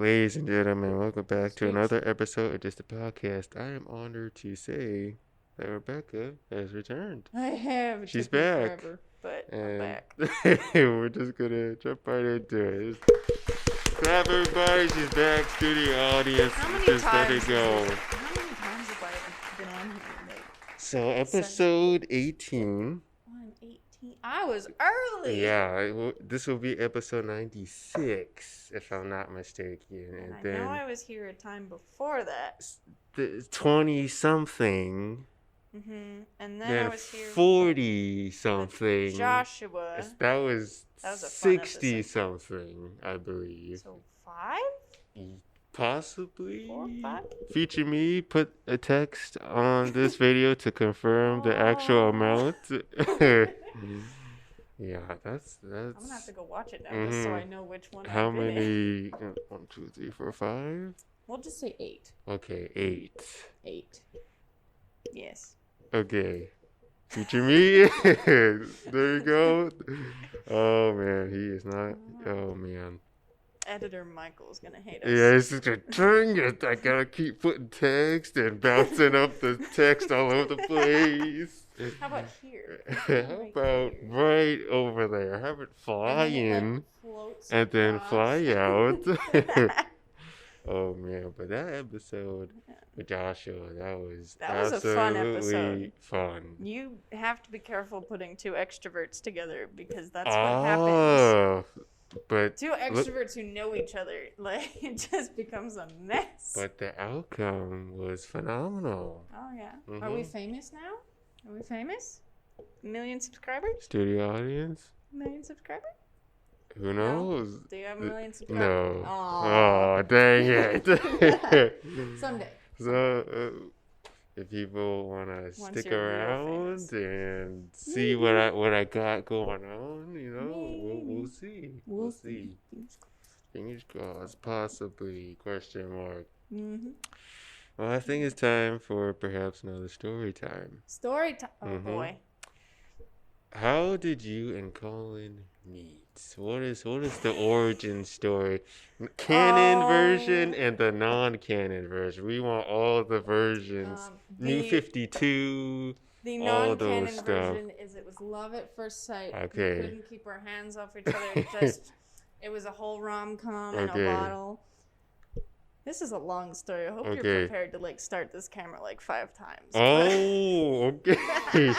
Ladies and gentlemen, welcome back to another episode of Just a Podcast. I am honored to say that Rebecca has returned. I have. She's back. Forever, but I'm back. We're just gonna jump right into it. Clap everybody, she's back. Studio audience, just let it go. How many times have I been on here? So episode 18. I was early. Yeah, this will be episode 96, if I'm not mistaken. And I know I was here a time before that. 20-something. Mm-hmm. And then I was here 40-something. Joshua. That was 60-something, I believe. So 5? Possibly. 4, 5? Feature me, put a text on this video to confirm the actual amount. Yeah, that's. I'm gonna have to go watch it now just so I know which one. How many? 1, 2, 3, 4, 5. We'll just say 8. Okay, 8. 8. Yes. Okay. Feature me. There you go. Oh man, he is not. Oh man. Editor Michael's gonna hate us. Yeah, it's just dang it. I gotta keep putting text and bouncing up the text all over the place. How about here? How about right over there? Have it fly in and then fly out. Oh man, but that episode with Joshua, that was a fun episode. Fun. You have to be careful putting two extroverts together because that's what happens. But 2 extroverts who know each other, like, it just becomes a mess. But the outcome was phenomenal. Oh yeah. Mm-hmm. Are we famous now? Are we famous? 1 million subscribers? Studio audience? 1 million subscribers? Who knows? No? Do you have 1 million subscribers? No. Oh, dang it. Someday. So, if people want to stick around and see what I got going on, you know, we'll see. We'll see. Fingers crossed. Possibly, question mark. Mm-hmm. Well, I think it's time for perhaps another story time. Story time. Oh, boy. How did you and Colin meet? What is the origin story? Canon version and the non-canon version. We want all the versions. New 52. The non-canon version is it was love at first sight. Okay. We couldn't keep our hands off each other. It was a whole rom-com in a bottle. This is a long story. I hope you're prepared to start this camera 5 times. Oh, okay.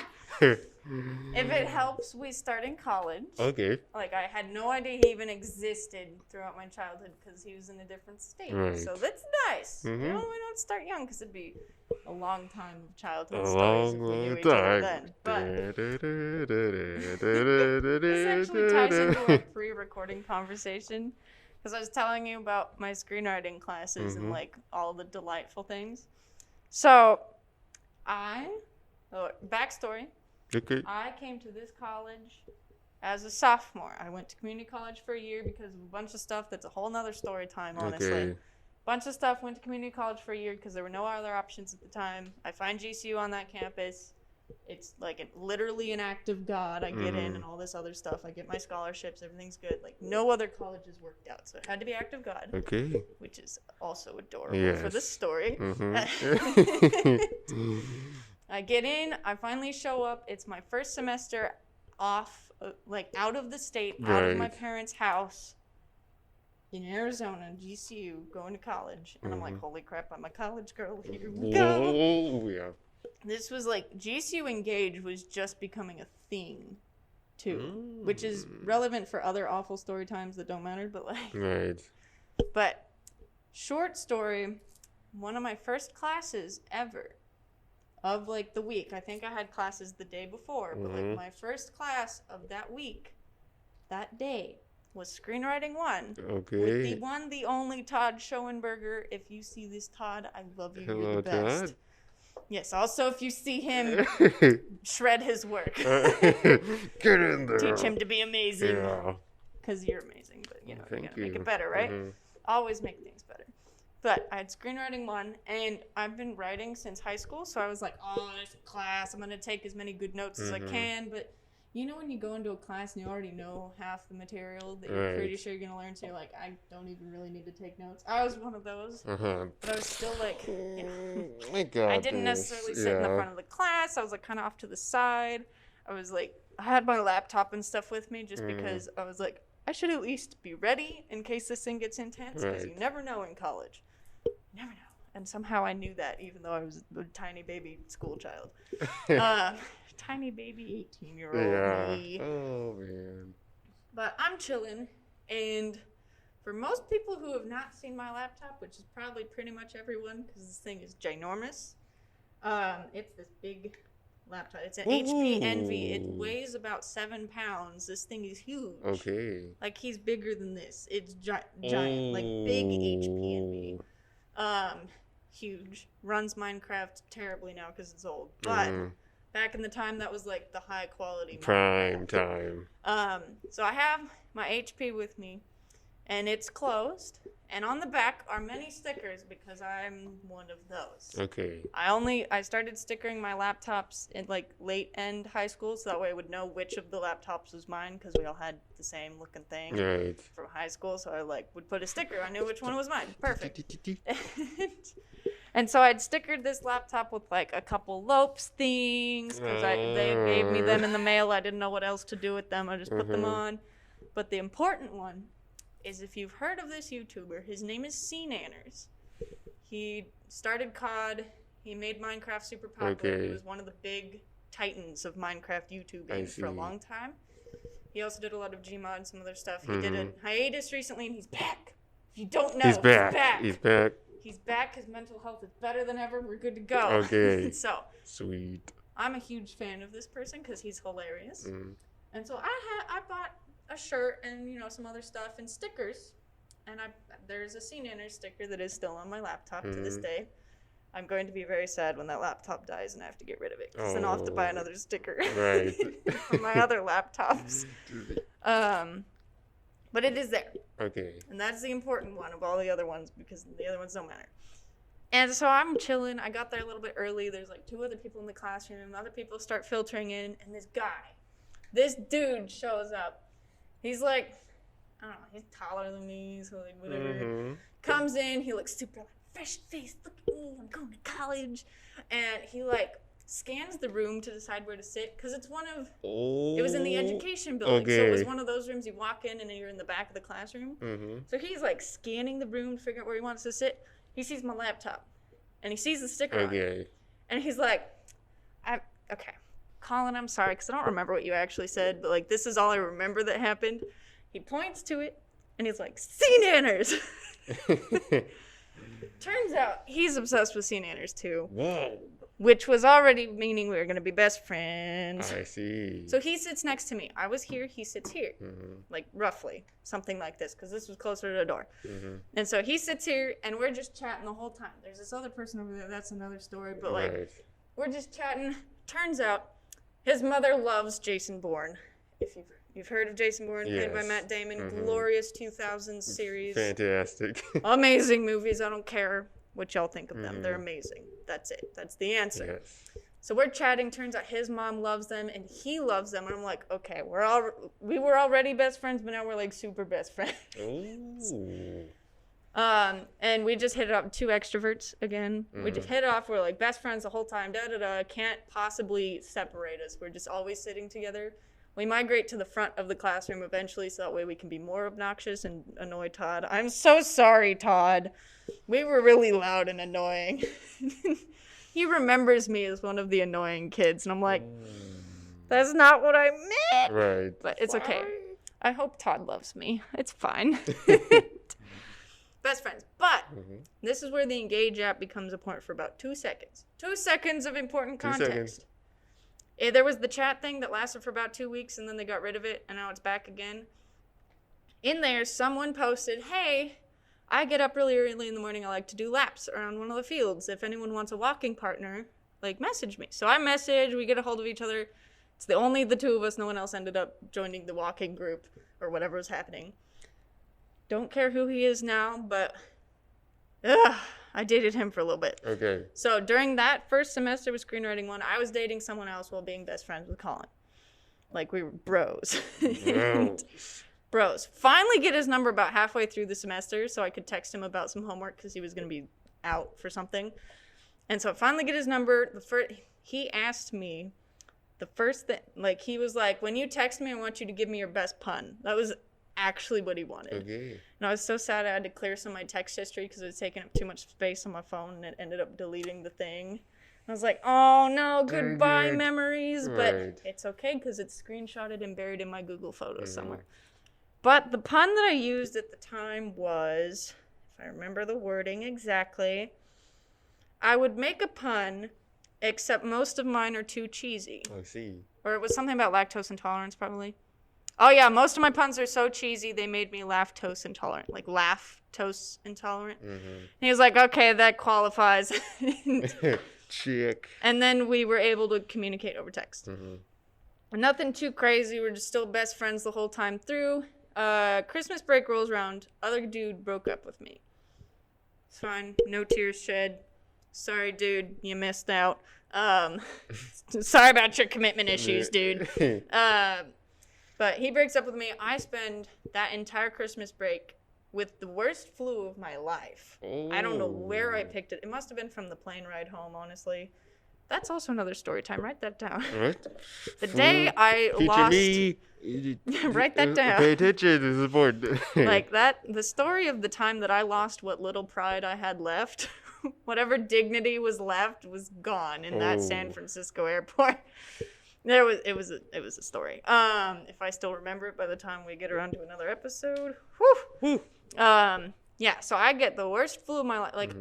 If it helps, we start in college. Okay. I had no idea he even existed throughout my childhood because he was in a different state. Right. So that's nice. Mm-hmm. We don't start young because it'd be a long time of childhood Long stories if we knew each other then. But this actually ties into our pre-recording conversation because I was telling you about my screenwriting classes and all the delightful things. So backstory. Okay. I came to this college as a sophomore. I went to community college for a year because of a bunch of stuff that's a whole nother story time, honestly. Okay. Bunch of stuff, went to community college for a year because there were no other options at the time. I find GCU on that campus. It's literally an act of God. I get in and all this other stuff. I get my scholarships. Everything's good. No other colleges worked out. So it had to be act of God. Okay. Which is also adorable for this story. Mm-hmm. I get in, I finally show up. It's my first semester off, out of the state, out of my parents' house in Arizona, GCU, going to college. And I'm like, holy crap, I'm a college girl. Here we go. Oh, yeah. This was GCU Engage was just becoming a thing, too, which is relevant for other awful story times that don't matter, but Right. But, short story, one of my first classes ever of the week. I think I had classes the day before, but my first class of that week, that day, was Screenwriting 1. Okay. With the one, the only Todd Schoenberger. If you see this, Todd, I love you. Hello, you're the best. Todd. Yes, also if you see him, shred his work. Get in there. Teach him to be amazing. Yeah. Because you're amazing, but you gotta make it better, right? Mm-hmm. Always make things better. But I had Screenwriting 1, and I've been writing since high school, so I was like, oh, there's a class. I'm going to take as many good notes as I can. But You know when you go into a class and you already know half the material that Right. you're pretty sure you're going to learn, so you're like, I don't even really need to take notes. I was one of those, but I was still like, you know, I got I didn't this. necessarily sit in the front of the class. I was like kind of off to the side. I was like, I had my laptop and stuff with me just because I was like, I should at least be ready in case this thing gets intense, because you never know in college. You never know. And somehow I knew that, even though I was a tiny baby school child. Tiny baby 18-year-old me. Oh, man. But I'm chilling, and for most people who have not seen my laptop, which is probably pretty much everyone, because this thing is ginormous, it's this big laptop. It's an HP Envy. It weighs about 7 pounds. This thing is huge. Okay. Like, he's bigger than this. It's giant, like big HP Envy. Huge. Runs Minecraft terribly now because it's old. But back in the time, that was like the high quality Prime Minecraft. time. So I have my HP with me, and it's closed. And on the back are many stickers because I'm one of those. Okay. I started stickering my laptops in like late end high school, so that way I would know which of the laptops was mine, because we all had the same looking thing from high school. So I like would put a sticker. I knew which one was mine. Perfect. And so I'd stickered this laptop with like a couple Lopes things because they gave me them in the mail. I didn't know what else to do with them. I just put them on. But the important one is, if you've heard of this YouTuber, his name is Henderer. He started COD. He made Minecraft super popular. He was one of the big titans of Minecraft YouTubing for a long time. He also did a lot of Gmod and some other stuff. He did a hiatus recently, and he's back. If you don't know, he's back. He's back. He's back. His mental health is better than ever. We're good to go. Okay. So sweet. I'm a huge fan of this person because he's hilarious. And so I bought a shirt and, you know, some other stuff and stickers. And there's a Henderer sticker that is still on my laptop to this day. I'm going to be very sad when that laptop dies and I have to get rid of it, because then I'll have to buy another sticker for my other laptops. But it is there. Okay. And that's the important one of all the other ones, because the other ones don't matter. And so I'm chilling. I got there a little bit early. There's like 2 other people in the classroom. Other people start filtering in. And this dude shows up. He's like, I don't know, he's taller than me, so like whatever. Comes in. He looks super like, fresh face. Look at me. I'm going to college. And he like scans the room to decide where to sit, because it's one of it was in the education building, so it was one of those rooms you walk in and then you're in the back of the classroom. So he's like scanning the room to figure out where he wants to sit. He sees my laptop and he sees the sticker on it, and he's like, okay, Colin, I'm sorry, because I don't remember what you actually said, but like, this is all I remember that happened. He points to it and he's like, Henderers. Turns out he's obsessed with Henderers too. Whoa. Which was already meaning we were going to be best friends. I see. So he sits next to me. I was here, he sits here. Like, roughly. Something like this, because this was closer to the door. And so he sits here, and we're just chatting the whole time. There's this other person over there. That's another story. But, like, we're just chatting. Turns out his mother loves Jason Bourne. If you've heard of Jason Bourne, played by Matt Damon. Glorious 2000s series. Fantastic. Amazing movies. I don't care what y'all think of them. They're amazing. That's it. That's the answer. So we're chatting. Turns out his mom loves them and he loves them. And I'm like, okay, we were already best friends, but now we're like super best friends. And we just hit it up. 2 extroverts again. We just hit it off. We're like best friends the whole time. Can't possibly separate us. We're just always sitting together. We migrate to the front of the classroom eventually, so that way we can be more obnoxious and annoy Todd. I'm so sorry, Todd. We were really loud and annoying. He remembers me as one of the annoying kids, and I'm like, that's not what I meant. Right. But it's okay. I hope Todd loves me. It's fine. Best friends. But this is where the Engage app becomes important for about 2 seconds. 2 seconds of important context. There was the chat thing that lasted for about 2 weeks, and then they got rid of it, and now it's back again. In there, someone posted, hey, I get up really early in the morning. I like to do laps around one of the fields. If anyone wants a walking partner, like, message me. So I message. We get a hold of each other. It's only the 2 of us. No one else ended up joining the walking group or whatever was happening. Don't care who he is now, but I dated him for a little bit. Okay. So during that first semester with Screenwriting 1, I was dating someone else while being best friends with Colin. Like, we were bros. Bros. Bros. Finally get his number about halfway through the semester so I could text him about some homework because he was going to be out for something. And so I finally get his number. He asked me the first thing, like, he was like, when you text me, I want you to give me your best pun. That was actually what he wanted. Okay. And I was so sad I had to clear some of my text history because it was taking up too much space on my phone, and it ended up deleting the thing. I was like, oh no, goodbye memories. But it's okay because it's screenshotted and buried in my Google Photos somewhere. But the pun that I used at the time was, if I remember the wording exactly, I would make a pun, except most of mine are too cheesy. I see. Or it was something about lactose intolerance, probably. Oh yeah, most of my puns are so cheesy they made me lactose intolerant. Like lactose intolerant. And he was like, okay, that qualifies. Chick. And then we were able to communicate over text. Nothing too crazy. We're just still best friends the whole time through. Christmas break rolls around. Other dude broke up with me. It's fine. No tears shed. Sorry, dude. You missed out. Sorry about your commitment issues, dude. But he breaks up with me. I spend that entire Christmas break with the worst flu of my life. I don't know where I picked it. It must have been from the plane ride home, honestly. That's also another story time. Write that down. What? The day I lost... Me. Write that down. Pay attention. This is important. Like that, the story of the time that I lost what little pride I had left, whatever dignity was left was gone in that San Francisco airport. It was a story. If I still remember it by the time we get around to another episode. Whew. Yeah, so I get the worst flu of my life. Like,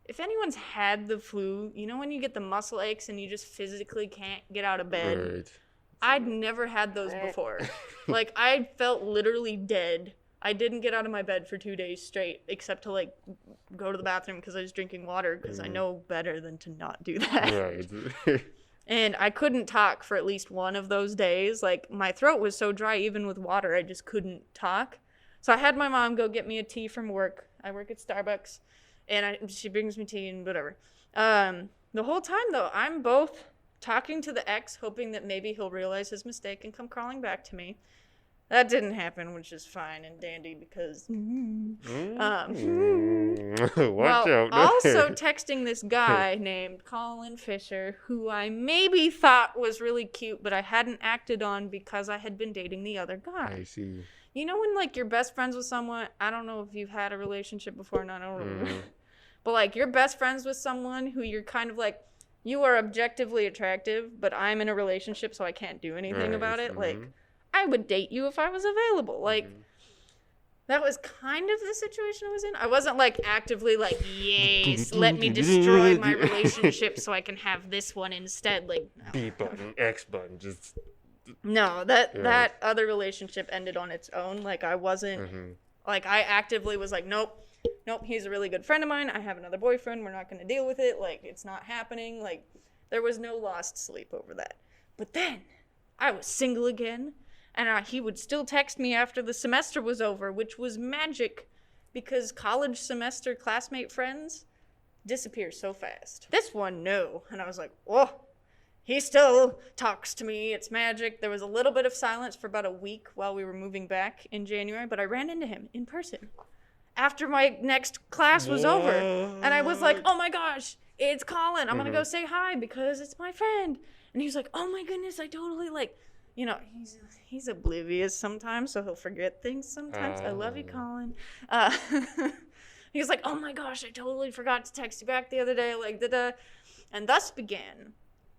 if anyone's had the flu, you know when you get the muscle aches and you just physically can't get out of bed? Right. I'd never had those before. Like, I felt literally dead. I didn't get out of my bed for 2 days straight, except to, like, go to the bathroom because I was drinking water, because I know better than to not do that. Right. And I couldn't talk for at least one of those days. Like, my throat was so dry, even with water, I just couldn't talk. So I had my mom go get me a tea from work. I work at Starbucks, and she brings me tea and whatever. The whole time, though, I'm both talking to the ex, hoping that maybe he'll realize his mistake and come crawling back to me. That didn't happen, which is fine and dandy because... Watch out. Also texting this guy named Colin Fisher, who I maybe thought was really cute, but I hadn't acted on because I had been dating the other guy. I see. You know when, like, you're best friends with someone... I don't know if you've had a relationship before or not. I don't remember. But, like, you're best friends with someone who you're kind of, like... You are objectively attractive, but I'm in a relationship, so I can't do anything about it. Like... I would date you if I was available. Like, that was kind of the situation I was in. I wasn't, like, actively like, yes, let me destroy my relationship so I can have this one instead. Like, no. B button, X button, just... No, that other relationship ended on its own. Like, I wasn't... Like, I actively was like, nope, he's a really good friend of mine. I have another boyfriend. We're not going to deal with it. Like, it's not happening. Like, there was no lost sleep over that. But then, I was single again. And he would still text me after the semester was over, which was magic because college semester classmate friends disappear so fast. This one, no. And I was like, oh, he still talks to me. It's magic. There was a little bit of silence for about a week while we were moving back in January, but I ran into him in person after my next class was over. And I was like, oh my gosh, it's Colin. I'm going to go say hi because it's my friend. And he was like, oh my goodness, I totally like... You know, he's oblivious sometimes, so he'll forget things sometimes. I love you, Colin. He was like, oh my gosh, I totally forgot to text you back the other day. Like, da-da. And thus began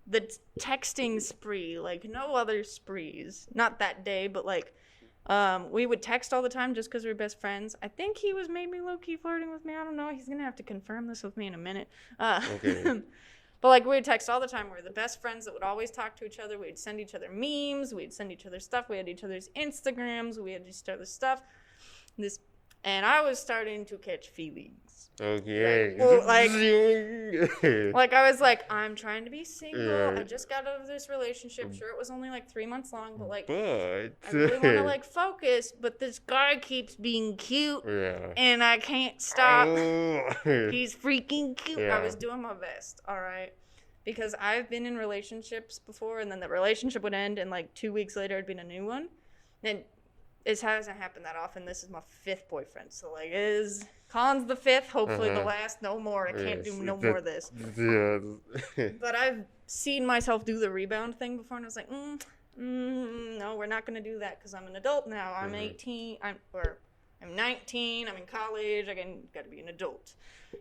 the texting spree, like no other sprees. Not that day, but like, we would text all the time just because we were best friends. I think he was maybe low-key flirting with me. I don't know. He's going to have to confirm this with me in a minute. Okay. But, like, we would text all the time. We were the best friends that would always talk to each other. We'd send each other memes. We'd send each other stuff. We had each other's Instagrams. We had each other's stuff. And I was starting to catch feelings. Okay. Like I was like, I'm trying to be single. I just got out of this relationship. Sure, it was only, like, 3 months long. But, like, I really want to, like, focus. But this guy keeps being cute. Yeah. And I can't stop. He's freaking cute. Yeah. I was doing my best, all right? because I've been in relationships before, and then the relationship would end, and like 2 weeks later, it'd be a new one. And it hasn't happened that often. This is my 5th boyfriend, so like, Colin's the 5th. Hopefully, the last. No more. I can't do no more of this. Yeah. But I've seen myself do the rebound thing before, and I was like, no, we're not gonna do that because I'm an adult now. I'm 18. I'm 19. I'm in college. I got to be an adult.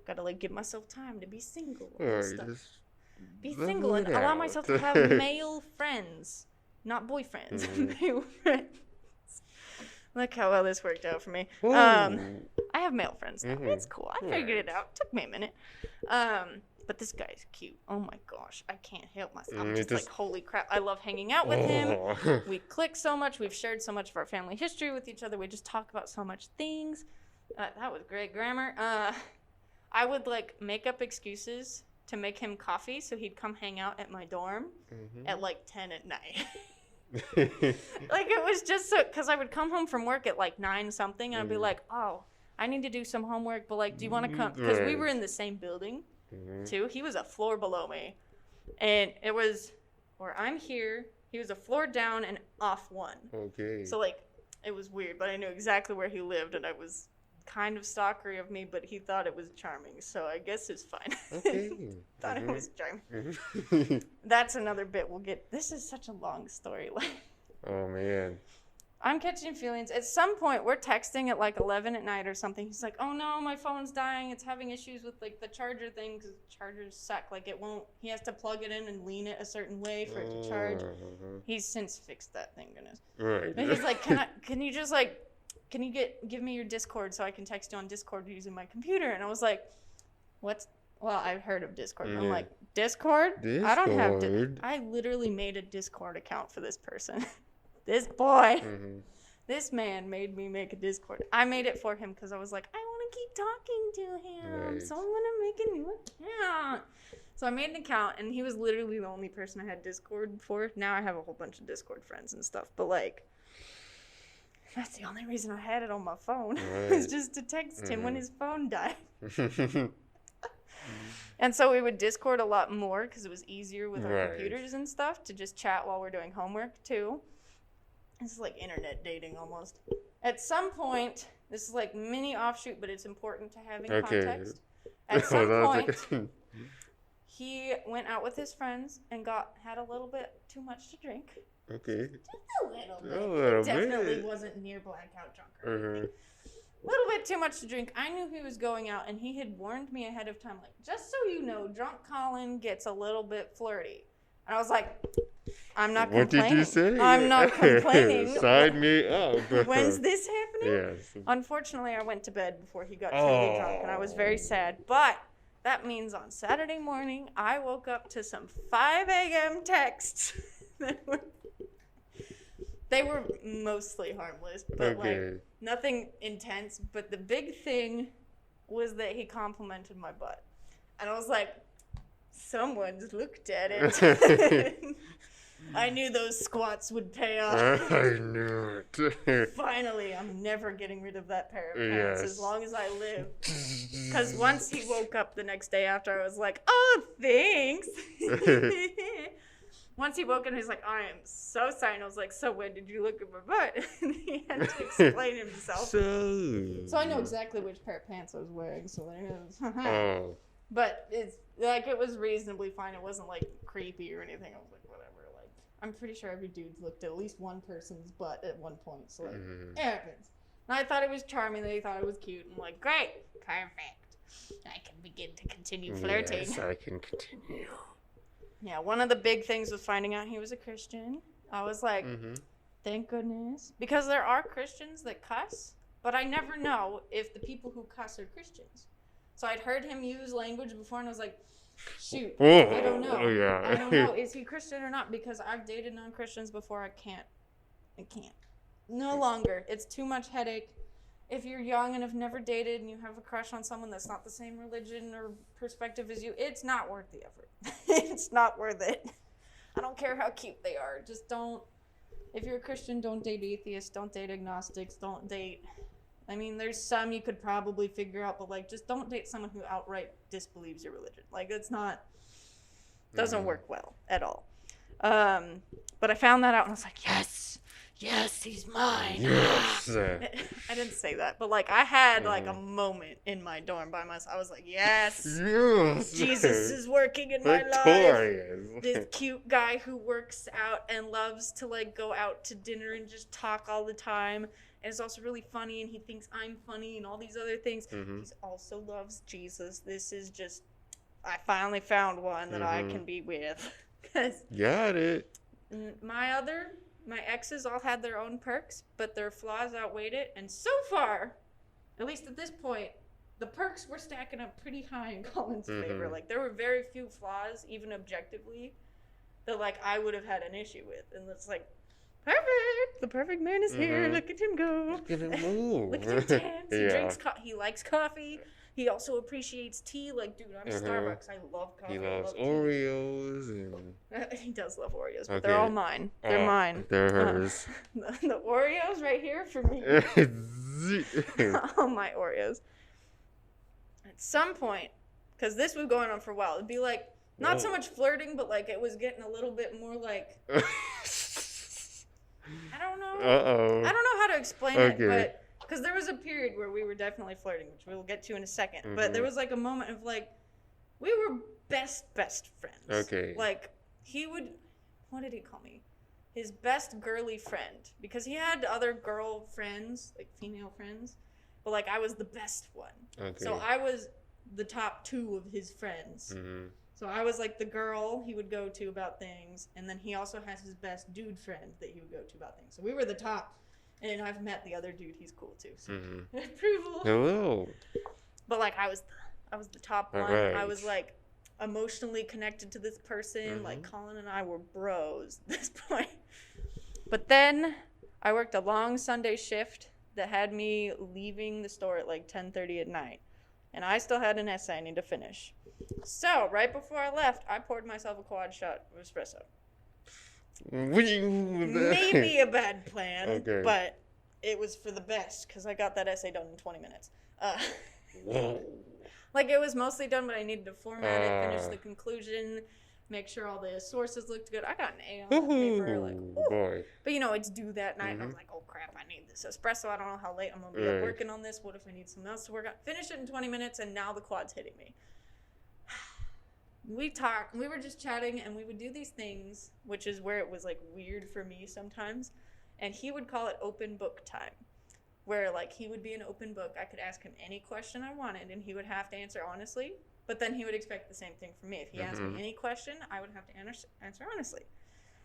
Got to like give myself time to be single. And stuff. Be single and allow myself to have male friends, not boyfriends. Male friends. Look how well this worked out for me. I have male friends now. It's cool. I figured it out. Took me a minute. But this guy's cute. Oh my gosh. I can't help myself. I'm just like, holy crap. I love hanging out with him. We click so much. We've shared so much of our family history with each other. We just talk about so much things. That was great grammar. I would like make up excuses to make him coffee so he'd come hang out at my dorm at like 10 at night. Like it was just so, because I would come home from work at like 9 something and I'd be like, oh, I need to do some homework, but like, do you want to come? Because we were in the same building too. He was a floor below me, and it was where I'm here. He was a floor down and off one. Okay. So like it was weird, but I knew exactly where he lived, and I was kind of stalkery of me, but he thought it was charming, so I guess it's fine. Okay. Thought it was charming. That's another bit we'll get. This is such a long story. Oh man. I'm catching feelings. At some point, we're texting at like 11 at night or something. He's like, oh no, my phone's dying. It's having issues with like the charger thing because chargers suck. Like it won't, he has to plug it in and lean it a certain way for it to charge. He's since fixed that, thank goodness. Right. But he's like, can you give me your Discord so I can text you on Discord using my computer? And I was like, what's, well, I've heard of Discord. Yeah. I'm like, Discord? I don't have, I literally made a Discord account for this person. This boy, this man made me make a Discord. I made it for him because I was like, I want to keep talking to him. Right. So I'm going to make a new account. So I made an account, and he was literally the only person I had Discord for. Now I have a whole bunch of Discord friends and stuff. But, like, that's the only reason I had it on my phone. Right. Was just to text him when his phone died. And so we would Discord a lot more because it was easier with our computers and stuff to just chat while we're doing homework, too. This is like internet dating almost. At some point, this is like mini offshoot, but it's important to have in context. At some point, he went out with his friends and had a little bit too much to drink. Okay. Just a little bit. Definitely wasn't near blackout drunk or anything. A little bit too much to drink. I knew he was going out, and he had warned me ahead of time, like, just so you know, drunk Colin gets a little bit flirty. And I was like, I'm not complaining. What did you say? I'm not complaining. Sign me up. When's this happening? Yes. Unfortunately, I went to bed before he got truly drunk, and I was very sad. But that means on Saturday morning, I woke up to some 5 a.m. texts. They were mostly harmless, but like nothing intense. But the big thing was that he complimented my butt. And I was like, someone's looked at it. I knew those squats would pay off. I knew it. Finally, I'm never getting rid of that pair of pants as long as I live. Because once he woke up the next day after, I was like, oh, thanks. Once he woke up, he's like, I am so sorry. And I was like, so when did you look at my butt? And he had to explain himself. So I know exactly which pair of pants I was wearing. So there it is. But it's like, it was reasonably fine. It wasn't like creepy or anything. I was like, whatever. Like, I'm pretty sure every dude's looked at least one person's butt at one point. So like, it happens. And I thought it was charming. They thought it was cute. I'm like, great, perfect. I can begin to continue flirting. Yes, I can continue. Yeah, one of the big things was finding out he was a Christian. I was like, thank goodness. Because there are Christians that cuss, but I never know if the people who cuss are Christians. So I'd heard him use language before, and I was like, shoot, I don't know. I don't know. Is he Christian or not? Because I've dated non-Christians before. I can't. No longer. It's too much headache. If you're young and have never dated and you have a crush on someone that's not the same religion or perspective as you, it's not worth the effort. It's not worth it. I don't care how cute they are. Just don't. If you're a Christian, don't date atheists. Don't date agnostics. Don't date. I mean, there's some you could probably figure out, but like, just don't date someone who outright disbelieves your religion. Like, it's not. Doesn't work well at all. But I found that out and I was like, yes, he's mine. Yes. I didn't say that, but like I had like a moment in my dorm by myself. I was like, yes, Jesus is working in my life. This cute guy who works out and loves to like go out to dinner and just talk all the time. And is also really funny, and he thinks I'm funny and all these other things. He also loves Jesus. This is just, I finally found one that I can be with. Got it. My exes all had their own perks, but their flaws outweighed it. And so far, at least at this point, the perks were stacking up pretty high in Colin's favor. Like, there were very few flaws, even objectively, that, like, I would have had an issue with. And it's like, perfect! The perfect man is here. Look at him go. Look at him move. Look at him dance. He likes coffee. He also appreciates tea. Like, dude, I'm Starbucks. I love coffee. He loves Oreos. And... he does love Oreos, but they're all mine. They're mine. They're hers. The Oreos right here for me. All my Oreos. At some point, because this was going on for a while, it'd be like, not so much flirting, but like it was getting a little bit more like... I don't know. I don't know how to explain it, but... Because there was a period where we were definitely flirting, which we'll get to in a second. But there was like a moment of like, we were best friends. Okay. Like, he would, what did he call me? His best girly friend. Because he had other girl friends, like female friends. But like, I was the best one. Okay. So I was the top two of his friends. So I was like the girl he would go to about things. And then he also has his best dude friend that he would go to about things. So we were the top. And I've met the other dude. He's cool too. So approval. Hello. But like I was the top one. Right. I was like emotionally connected to this person. Like Colin and I were bros at this point. But then I worked a long Sunday shift that had me leaving the store at like 10:30 at night. And I still had an essay I need to finish. So right before I left, I poured myself a quad shot of espresso. Maybe a bad plan, but it was for the best because I got that essay done in 20 minutes. Like it was mostly done, but I needed to format it, finish the conclusion, make sure all the sources looked good. I got an A on that paper, like, boy. But you know, it's due that night. And I was like, oh crap, I need this espresso. I don't know how late I'm gonna be up working on this. What if I need something else to work on? Finish it in 20 minutes, and now the quad's hitting me. We were just chatting, and we would do these things, which is where it was, like, weird for me sometimes. And he would call it open book time, where, like, he would be an open book. I could ask him any question I wanted, and he would have to answer honestly. But then he would expect the same thing from me. If he asked me any question, I would have to answer honestly.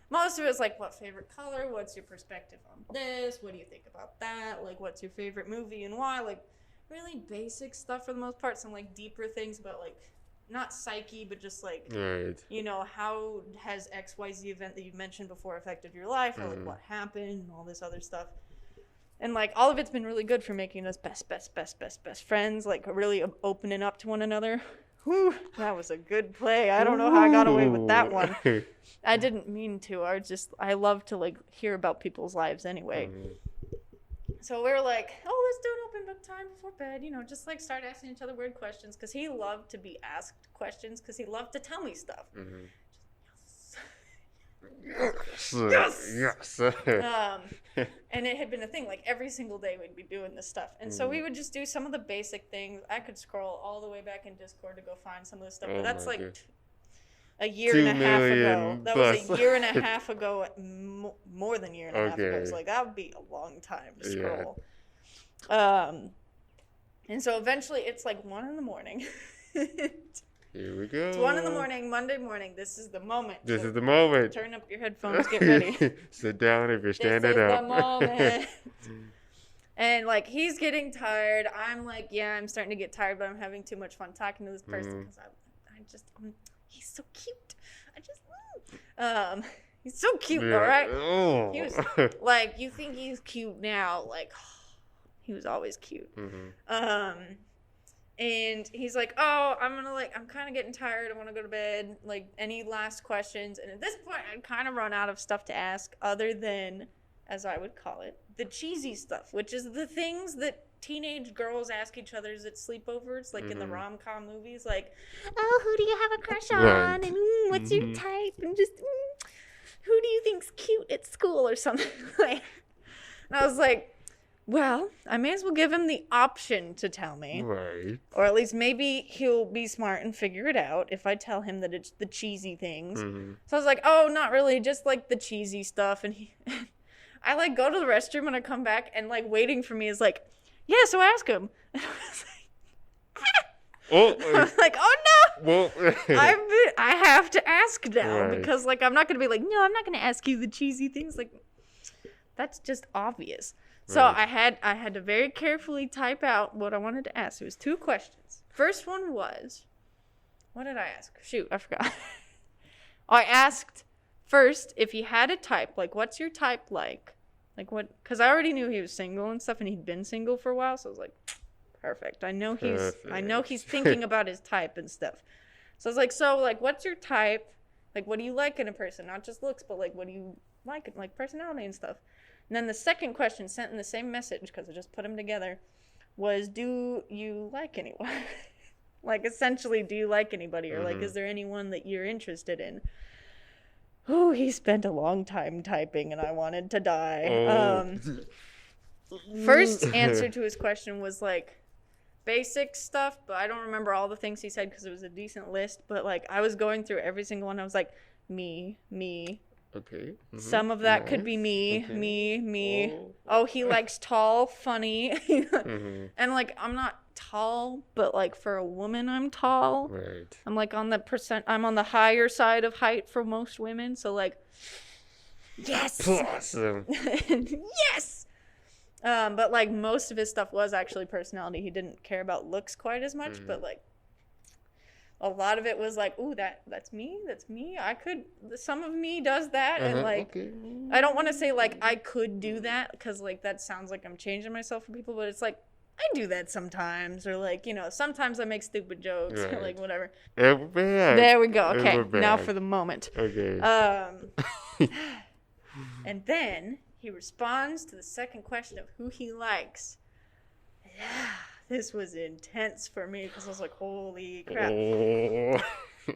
Most of it was, like, what favorite color? What's your perspective on this? What do you think about that? Like, what's your favorite movie and why? Like, really basic stuff for the most part. Some, like, deeper things about, like... not psyche, but just like, you know, how has XYZ event that you mentioned before affected your life, or like what happened, and all this other stuff. And like, all of it's been really good for making us best friends, like really opening up to one another. Whew, that was a good play. I don't know how I got away with that one. I didn't mean to. I love to like hear about people's lives anyway. So we were like, oh, let's do an open book time before bed, you know, just like start asking each other weird questions, because he loved to be asked questions, because he loved to tell me stuff. Yes. And it had been a thing, like every single day we'd be doing this stuff. And so we would just do some of the basic things. I could scroll all the way back in Discord to go find some of this stuff, but that's like a year and a half ago. That was a year and a half ago, more than a year and a half ago. It was like, that would be a long time to scroll. And so eventually it's like 1 a.m. Here we go. It's 1 a.m, Monday morning. This is the moment. This is the moment. Turn up your headphones, get ready. Sit down if you're standing up. This is the moment. And like, he's getting tired. I'm like, yeah, I'm starting to get tired, but I'm having too much fun talking to this person because he's so cute. He's so cute, all right? Oh. He was like, you think he's cute now? Like, he was always cute. And he's like, oh, I'm kind of getting tired. I want to go to bed. Like, any last questions? And at this point, I'd kind of run out of stuff to ask other than, as I would call it, the cheesy stuff, which is the things that teenage girls ask each other's at sleepovers, like in the rom-com movies, like, Oh, who do you have a crush on? Right. And what's your type? And just, who do you think's cute at school or something? and I was like, well, I may as well give him the option to tell me. Right. Or at least maybe he'll be smart and figure it out if I tell him that it's the cheesy things. So I was like, oh, not really, just like the cheesy stuff. And I like go to the restroom and I come back and like waiting for me is like, yeah, so ask him. And I was like, oh no, Well, I have to ask now Right. because like I'm not gonna be like, no, I'm not gonna ask you the cheesy things. Like that's just obvious. So Right. I had to very carefully type out what I wanted to ask. It was 2 questions. First one was, what did I ask? Shoot, I forgot. I asked first if he had a type, like what's your type like? Like what? Because I already knew he was single and stuff, and he'd been single for a while. So I was like, perfect. I know he's thinking about his type and stuff. So I was like, so like, what's your type? Like, what do you like in a person? Not just looks, but like, what do you like personality and stuff. And then the second question sent in the same message, because I just put them together, was, do you like anyone? Like, essentially, do you like anybody? Or, like, is there anyone that you're interested in? Oh, he spent a long time typing, and I wanted to die. First answer to his question was, like, basic stuff, but I don't remember all the things he said because it was a decent list. But, like, I was going through every single one. I was like, me. Okay. Some of that could be me, Okay. me. Oh, he likes tall, funny. And like, I'm not tall, but like for a woman, I'm tall. Right. I'm like I'm on the higher side of height for most women. So like, yes. Awesome. Yes. But like most of his stuff was actually personality. He didn't care about looks quite as much, but like, a lot of it was like, ooh, that's me. Some of me does that. And like, I don't want to say like I could do that because like that sounds like I'm changing myself for people, but it's like, I do that sometimes. Or like, you know, sometimes I make stupid jokes or like whatever. And we're back. There we go. And Okay, we're now back. for the moment. Okay. And then he responds to the second question of who he likes. Yeah. This was intense for me because I was like, holy crap. Oh.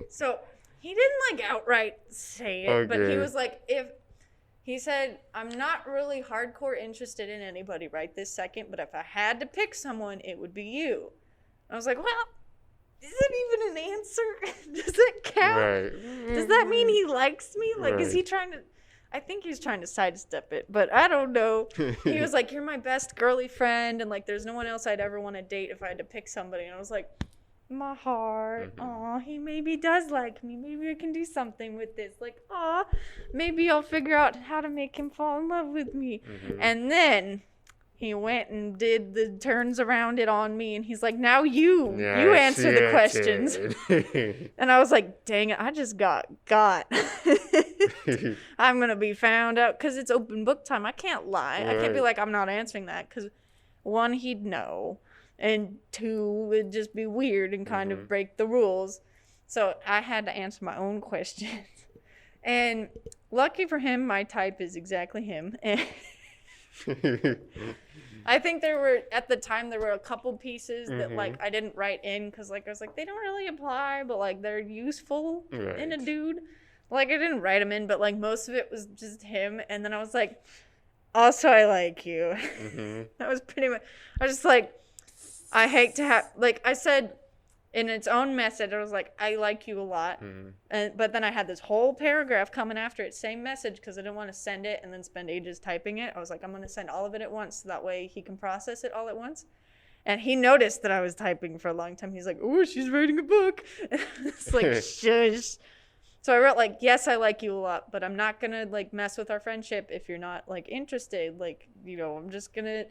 So he didn't like outright say it, but he Okay. was like, he said, I'm not really hardcore interested in anybody right this second, but if I had to pick someone, it would be you. I was like, well, is it even an answer? Does it count? Right. Does that mean he likes me? Like, is he Right. trying to... I think he's trying to sidestep it, but I don't know. He was like, you're my best girly friend, and like, there's no one else I'd ever want to date if I had to pick somebody. And I was like, my heart. Aw, he maybe does like me. Maybe I can do something with this. Like, aw, maybe I'll figure out how to make him fall in love with me. And then he went and did the turns around it on me, and he's like, now you answer the questions. And I was like, dang it, I just got. I'm going to be found out because it's open book time. I can't lie. I can't be like, I'm not answering that because 1, he'd know, and 2, it'd just be weird and kind of break the rules. So I had to answer my own questions. And lucky for him, my type is exactly him. And I think at the time, there were a couple pieces that like I didn't write in because like I was like, they don't really apply, but like they're useful in a dude. Like, I didn't write him in, but, like, most of it was just him. And then I was like, also, I like you. That was pretty much... I was just like, I hate to have... Like, I said in its own message, I was like, I like you a lot. But then I had this whole paragraph coming after it, same message, because I didn't want to send it and then spend ages typing it. I was like, I'm going to send all of it at once, so that way he can process it all at once. And he noticed that I was typing for a long time. He's like, oh, she's writing a book. It's like, shush. So I wrote, like, yes, I like you a lot, but I'm not going to, like, mess with our friendship if you're not, like, interested. Like, you know, I'm just going to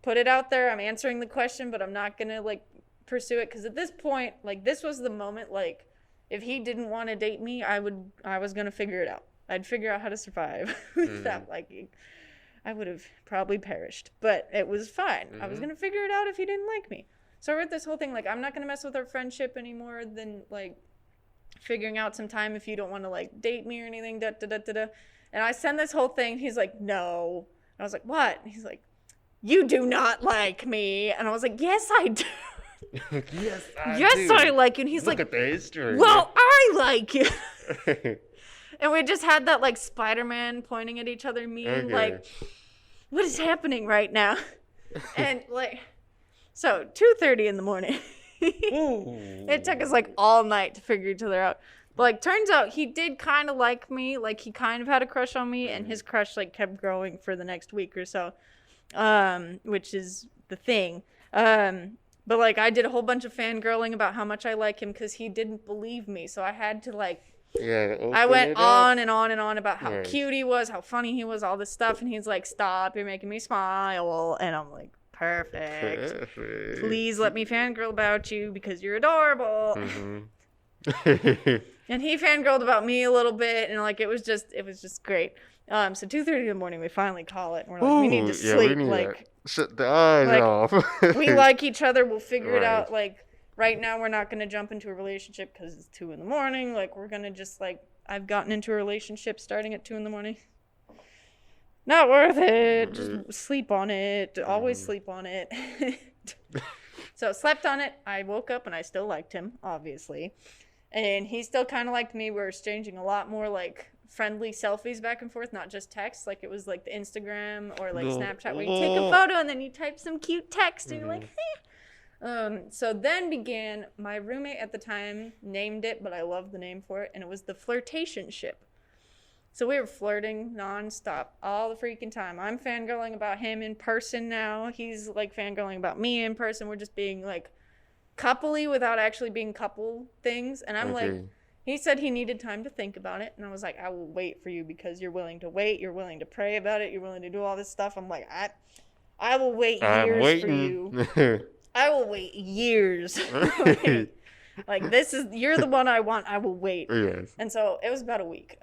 put it out there. I'm answering the question, but I'm not going to, like, pursue it. Because at this point, like, this was the moment, like, if he didn't want to date me, I was going to figure it out. I'd figure out how to survive without liking. I would have probably perished, but it was fine. I was going to figure it out if he didn't like me. So I wrote this whole thing, like, I'm not going to mess with our friendship anymore than, like, figuring out some time if you don't want to like date me or anything, and I send this whole thing. He's like, no. And I was like, what? And he's like, you do not like me. And I was like, yes, I do. Yes, Yes, I like you. And he's Look like, at the history. well, I like you. And we just had that like Spider-Man pointing at each other meme, Okay. like, what is happening right now? And like, so 2:30 in the morning. It took us like all night to figure each other out. But like, turns out he did kind of like me. Like, he kind of had a crush on me, and his crush like kept growing for the next week or so, which is the thing. But like, I did a whole bunch of fangirling about how much I like him because he didn't believe me. So I had to like. Yeah, I went on and on and on about how Right. cute he was, how funny he was, all this stuff, and he's like, "Stop! You're making me smile." And I'm like, "Perfect. Please let me fangirl about you because you're adorable." Mm-hmm. And he fangirled about me a little bit, and like it was just great. So 2:30 in the morning, we finally call it, and we're like, we need to sleep. Like, shut the eyes like, off. we like each other. We'll figure it Right. out. Like, right now, we're not gonna jump into a relationship because it's 2 in the morning. Like, we're gonna just like, I've gotten into a relationship starting at 2 in the morning. Not worth it. Just sleep on it. Always sleep on it. So slept on it. I woke up and I still liked him, obviously. And he still kind of liked me. We were exchanging a lot more like friendly selfies back and forth, not just text. Like it was like the Instagram or like Snapchat where you take a photo and then you type some cute text and you're like, hey. So then began my roommate at the time named it, but I love the name for it, and it was the flirtationship. So we were flirting nonstop all the freaking time. I'm fangirling about him in person now. He's like fangirling about me in person. We're just being like coupley without actually being couple things. And I'm like, he said he needed time to think about it. And I was like, I will wait for you because you're willing to wait. You're willing to pray about it. You're willing to do all this stuff. I'm like, I will wait years for you. I will wait years. Like this is, you're the one I want. I will wait. Yes. And so it was about a week.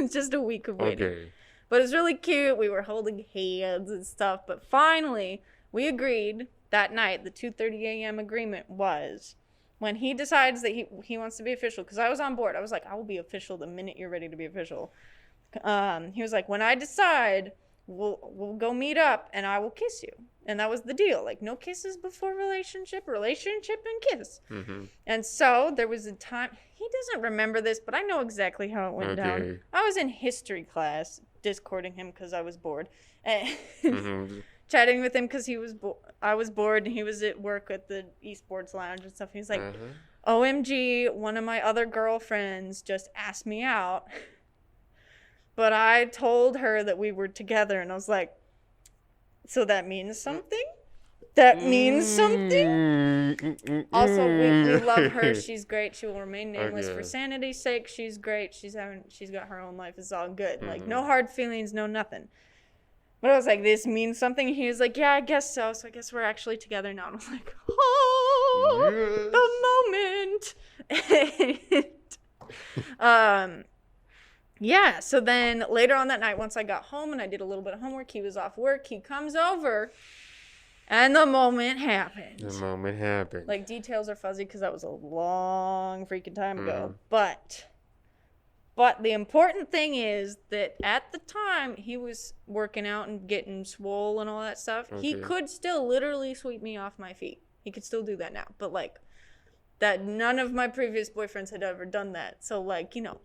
Just a week of waiting. Okay. But it was really cute. We were holding hands and stuff. But finally, we agreed that night. The 2:30 a.m. agreement was when he decides that he wants to be official. Because I was on board. I was like, I will be official the minute you're ready to be official. He was like, when I decide, we'll go meet up and I will kiss you. And that was the deal. Like, no kisses before relationship and kiss. Mm-hmm. And so there was a time, he doesn't remember this, but I know exactly how it went down. I was in history class, discording him because I was bored. And chatting with him because I was bored and he was at work at the esports lounge and stuff. He's like, OMG, one of my other girlfriends just asked me out. But I told her that we were together, and I was like, so that means something? That means something? Also, we love her. She's great. She will remain nameless for sanity's sake. She's great. She's got her own life. It's all good. Like, no hard feelings, no nothing. But I was like, this means something. He was like, yeah, I guess so. So I guess we're actually together now. And I was like, oh, the moment. Yeah, so then later on that night, once I got home and I did a little bit of homework, he was off work, he comes over, and the moment happened. The moment happened. Like, details are fuzzy because that was a long freaking time ago. But the important thing is that at the time, he was working out and getting swole and all that stuff. Okay. He could still literally sweep me off my feet. He could still do that now. But, like, that none of my previous boyfriends had ever done that. So, like, you know,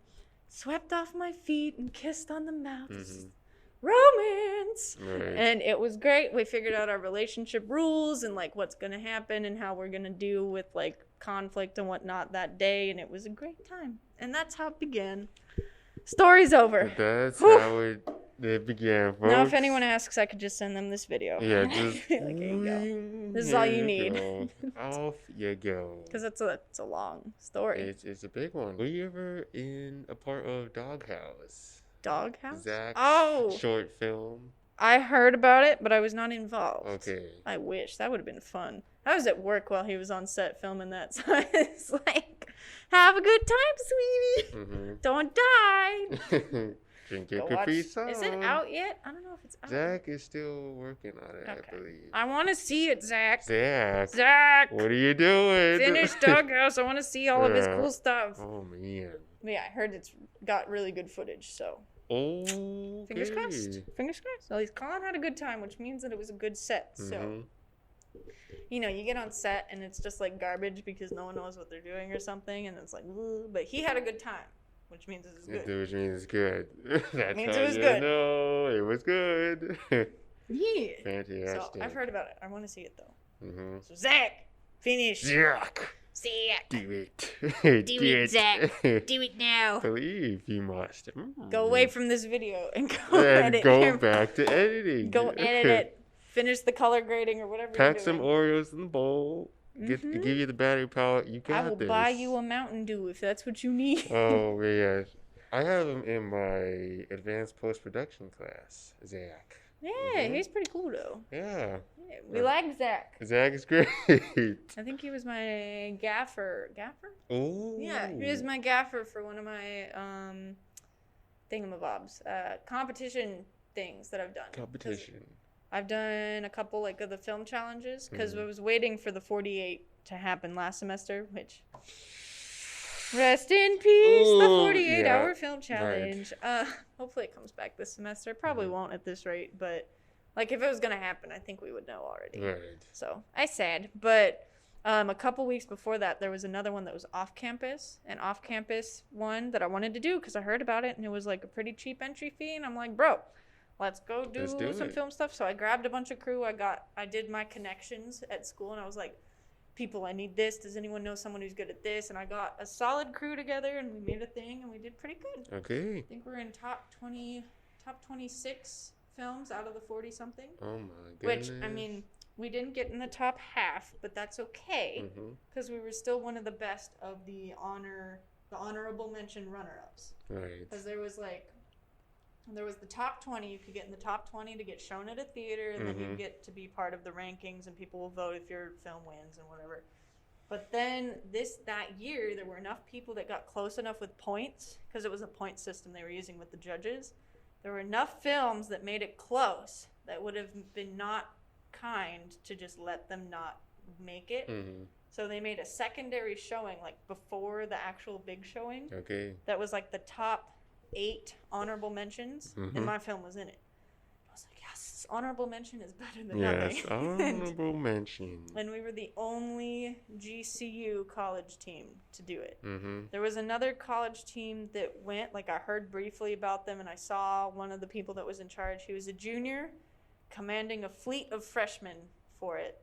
swept off my feet and kissed on the mouth. Romance. Right. And it was great. We figured out our relationship rules and like what's going to happen and how we're going to deal with like conflict and whatnot that day. And it was a great time. And that's how it began. Story's over. That's how it began, folks. Now, if anyone asks, I could just send them this video. Yeah, just like, here you go. This is all you need. Off you go. Because it's a long story. It's a big one. Were you ever in a part of Doghouse? Doghouse? Zach's short film. I heard about it, but I was not involved. Okay. I wish. That would have been fun. I was at work while he was on set filming that, so it's like, have a good time, sweetie. Don't die. Drink your Capri Sun. Is it out yet? I don't know if it's out. Zach is still working on it, I believe. I want to see it, Zach. Zach. What are you doing? Finish Doghouse. I want to see all of his cool stuff. Oh, man. But yeah, I heard it's got really good footage, so. Oh, Fingers crossed. Fingers crossed. At least Colin had a good time, which means that it was a good set. So, you get on set and it's just like garbage because no one knows what they're doing or something, and it's like, ooh, but he had a good time, which means it was good. Which means it's good. That's means how it was you good. know it was good. Yeah. Fantastic. So I've heard about it. I want to see it though. Mm-hmm. So Zach, finish. Zach. Zach. Do it. Do it, Zach. Do it now. Believe you must. Go away from this video and go And edit. go back to editing. Go edit it. Finish the color grading or whatever Pack you're some doing. Oreos in the bowl. Give you the battery power. You got I will this. buy you a Mountain Dew if that's what you need. Oh, yeah. I have him in my advanced post-production class, Zach. Yeah, he's pretty cool though. Yeah. We like Zach. Zach is great. I think he was my gaffer. Gaffer? Oh. Yeah, he was my gaffer for one of my thingamabobs. Competition things that I've done. Competition. I've done a couple like of the film challenges because I was waiting for the 48 to happen last semester, which rest in peace, the 48-hour film challenge. Right. Hopefully it comes back this semester. Probably won't at this rate, but like if it was gonna happen, I think we would know already. Right. So I sad, but a couple weeks before that, there was another one that was off campus, an off campus one that I wanted to do because I heard about it and it was like a pretty cheap entry fee, and I'm like, bro, let's go do some film stuff. So I grabbed a bunch of crew. I did my connections at school, and I was like, people, I need this. Does anyone know someone who's good at this? And I got a solid crew together, and we made a thing, and we did pretty good. Okay. I think we're in top 26 films out of the 40-something. Oh, my goodness. Which, I mean, we didn't get in the top half, but that's okay, because we were still one of the best of the honorable mention runner-ups. Right. Because there was the top 20. You could get in the top 20 to get shown at a theater, and then you get to be part of the rankings, and people will vote if your film wins and whatever. But then that year, there were enough people that got close enough with points, because it was a point system they were using with the judges. There were enough films that made it close that would have been not kind to just let them not make it. So they made a secondary showing, like before the actual big showing. Okay. That was like the top 8 honorable mentions, and my film was in it. I was like, yes, honorable mention is better than nothing. Yes, honorable mention. And we were the only GCU college team to do it. There was another college team that went, like I heard briefly about them, and I saw one of the people that was in charge. He was a junior commanding a fleet of freshmen for it.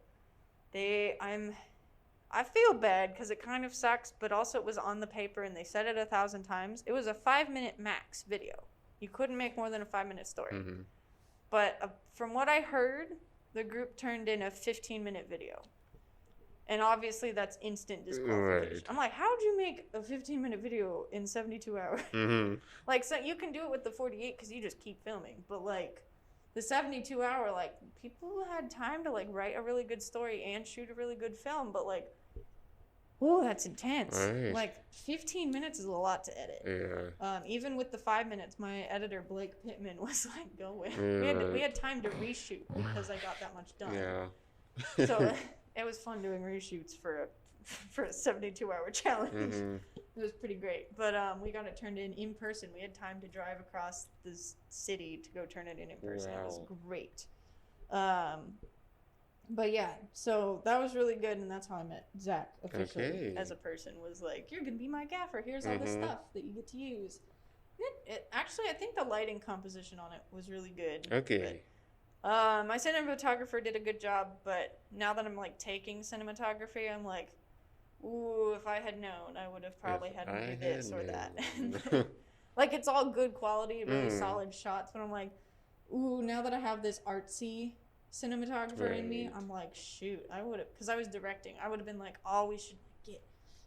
I feel bad because it kind of sucks, but also it was on the paper and they said it 1,000 times. It was a 5-minute max video. You couldn't make more than a 5-minute story. But from what I heard, the group turned in a 15-minute video. And obviously that's instant disqualification. Right. I'm like, how'd you make a 15-minute video in 72 hours? Like, so you can do it with the 48 because you just keep filming. But like, the 72-hour, like, people had time to like write a really good story and shoot a really good film, but like, oh, that's intense. Right. Like 15 minutes is a lot to edit. Yeah. Even with the 5 minutes, my editor Blake Pittman was like, "Go away." Yeah. We had time to reshoot because I got that much done. Yeah. So it was fun doing reshoots for a 72-hour challenge. It was pretty great, but we got it turned in person. We had time to drive across this city to go turn it in person. Wow. It was great. But yeah, so that was really good, and that's how I met Zach officially as a person. Was like, you're gonna be my gaffer. Here's all the stuff that you get to use. Actually, I think the lighting composition on it was really good. Okay. But, my cinematographer did a good job, but now that I'm like taking cinematography, I'm like, ooh, if I had known, I would have probably had to do this or that. Like, it's all good quality, really solid shots, but I'm like, ooh, now that I have this artsy cinematographer in me, I'm like, shoot, I would have, because I was directing, I would have been like, oh, we should get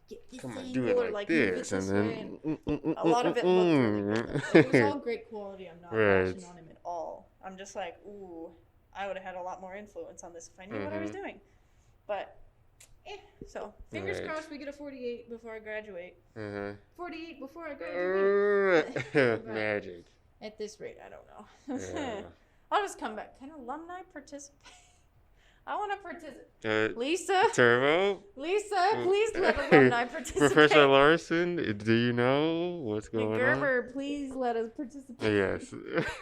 this angle, or like this, and then a lot of it looked really good. It was all great quality. I'm not bashing on him at all. I'm just like, ooh, I would have had a lot more influence on this if I knew what I was doing. But so fingers crossed we get a 48 before I graduate. 48 before I graduate. Magic. At this rate, I don't know. I'll just come back. Can alumni participate? I want to participate. Lisa? Lisa, Turbo? please let alumni participate. Professor Larson, do you know what's Hey, going on? Gerber, please let us participate. Yes.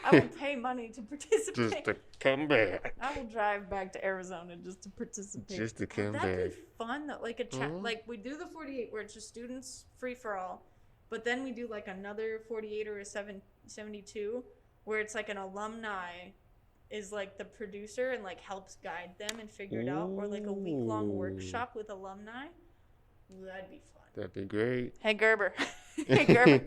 I will pay money to participate. Just to come back. I will drive back to Arizona just to participate. Just to come That'd back. be fun though. Like a chat, like we do the 48 where it's just students free for all, but then we do like another 48 or a 72 where it's like an alumni is like the producer and like helps guide them and figure it out, or like a week-long workshop with alumni. That'd be fun. That'd be great. Hey Gerber. Hey Gerber.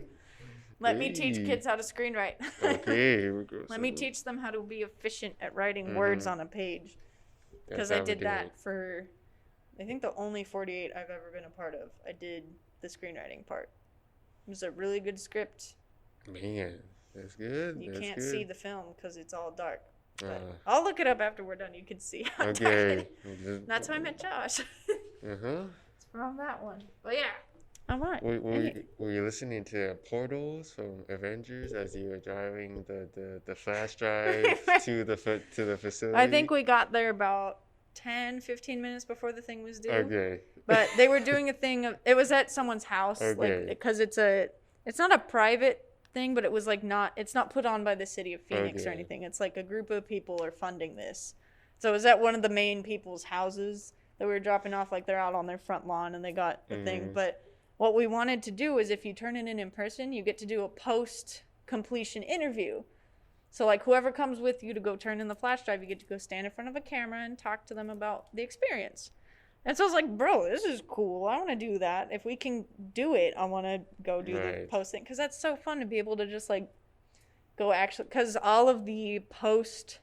Let me teach kids how to screenwrite. Okay, here we go. Let me teach them how to be efficient at writing words on a page. Because I did that for, I think the only 48 I've ever been a part of. I did the screenwriting part. It was a really good script. Man, that's good. You that's can't good. see the film because it's all dark. But I'll look it up after we're done. You can see how dark Okay. it is. That's how I met Josh. Uh-huh. It's from that one. But yeah. All right. Were you listening to Portals from Avengers as you were driving the flash drive to the facility? I think we got there about 10-15 minutes before the thing was due. Okay. But they were doing a thing of, it was at someone's house, Okay. like, because it's not a private thing, but it's not put on by the city of Phoenix or Okay. anything. It's like a group of people are funding this. So it was at one of the main people's houses that we were dropping off, like they're out on their front lawn and they got the thing. But what we wanted to do is if you turn it in person, you get to do a post-completion interview. So like whoever comes with you to go turn in the flash drive, you get to go stand in front of a camera and talk to them about the experience. And so I was like, bro, this is cool. I want to do that. If we can do it, I want to go do the post thing. Because that's so fun to be able to just like go actually. Because all of the post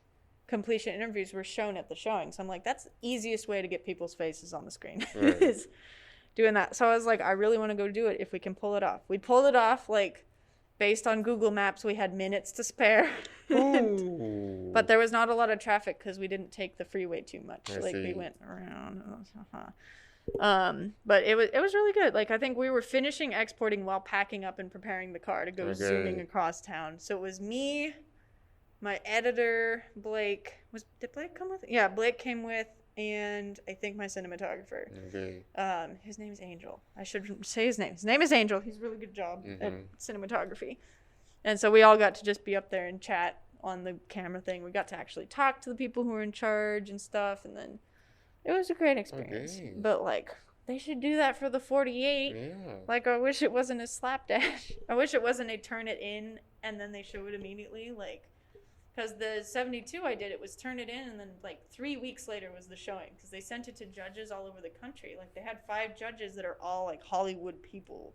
completion interviews were shown at the showing. So I'm like, that's the easiest way to get people's faces on the screen is doing that. So I was like, I really want to go do it if we can pull it off. We pulled it off like based on Google Maps. We had minutes to spare. But there was not a lot of traffic because we didn't take the freeway too much. We went around. But it was really good. Like I think we were finishing exporting while packing up and preparing the car to go zooming across town. So it was me, my editor Blake. Did Blake come with? Yeah, Blake came with, and I think my cinematographer. Okay. His name is Angel. I should say his name. His name is Angel. He's a really good job at cinematography. And so we all got to just be up there and chat on the camera thing. We got to actually talk to the people who were in charge and stuff. And then it was a great experience. Okay. But, like, they should do that for the 48. Yeah. Like, I wish it wasn't a slapdash. I wish it wasn't a turn it in and then they show it immediately. Like, because the 72 I did, it was turn it in and then, like, 3 weeks later was the showing. Because they sent it to judges all over the country. Like, they had 5 judges that are all, like, Hollywood people.